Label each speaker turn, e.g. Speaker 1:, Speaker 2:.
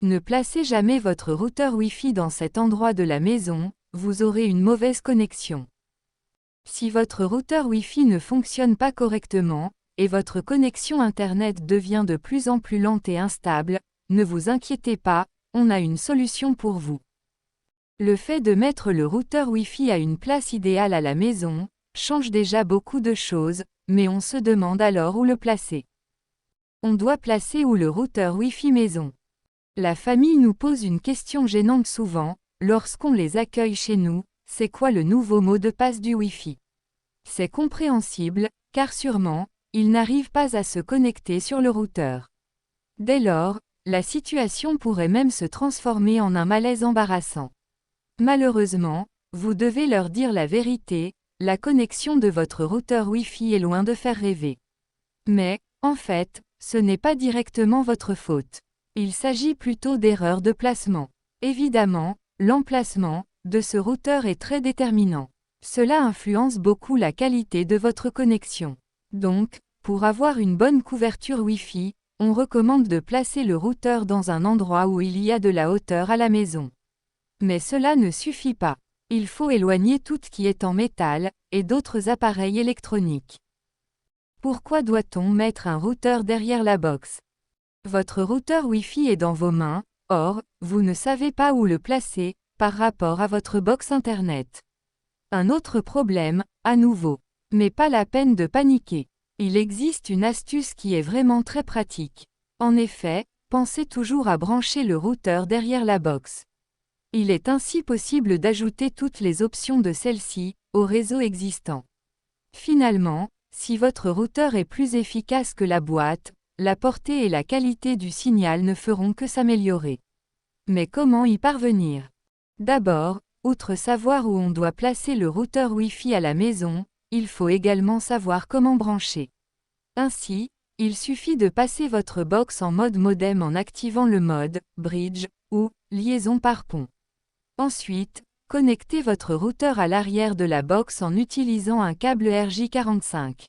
Speaker 1: Ne placez jamais votre routeur Wi-Fi dans cet endroit de la maison, vous aurez une mauvaise connexion. Si votre routeur Wi-Fi ne fonctionne pas correctement, et votre connexion Internet devient de plus en plus lente et instable, ne vous inquiétez pas, on a une solution pour vous. Le fait de mettre le routeur Wi-Fi à une place idéale à la maison, change déjà beaucoup de choses, mais on se demande alors où le placer. On doit placer où le routeur Wi-Fi maison? La famille nous pose une question gênante souvent, lorsqu'on les accueille chez nous, c'est quoi le nouveau mot de passe du Wi-Fi? C'est compréhensible, car sûrement, ils n'arrivent pas à se connecter sur le routeur. Dès lors, la situation pourrait même se transformer en un malaise embarrassant. Malheureusement, vous devez leur dire la vérité, la connexion de votre routeur Wi-Fi est loin de faire rêver. Mais, en fait, ce n'est pas directement votre faute. Il s'agit plutôt d'erreurs de placement. Évidemment, l'emplacement de ce routeur est très déterminant. Cela influence beaucoup la qualité de votre connexion. Donc, pour avoir une bonne couverture Wi-Fi, on recommande de placer le routeur dans un endroit où il y a de la hauteur à la maison. Mais cela ne suffit pas. Il faut éloigner tout ce qui est en métal, et d'autres appareils électroniques. Pourquoi doit-on mettre un routeur derrière la box? Votre routeur Wi-Fi est dans vos mains, or, vous ne savez pas où le placer, par rapport à votre box Internet. Un autre problème, à nouveau. Mais pas la peine de paniquer. Il existe une astuce qui est vraiment très pratique. En effet, pensez toujours à brancher le routeur derrière la box. Il est ainsi possible d'ajouter toutes les options de celle-ci au réseau existant. Finalement, si votre routeur est plus efficace que la boîte, la portée et la qualité du signal ne feront que s'améliorer. Mais comment y parvenir? D'abord, outre savoir où on doit placer le routeur Wi-Fi à la maison, il faut également savoir comment brancher. Ainsi, il suffit de passer votre box en mode modem en activant le mode bridge ou liaison par pont. Ensuite, connectez votre routeur à l'arrière de la box en utilisant un câble RJ45.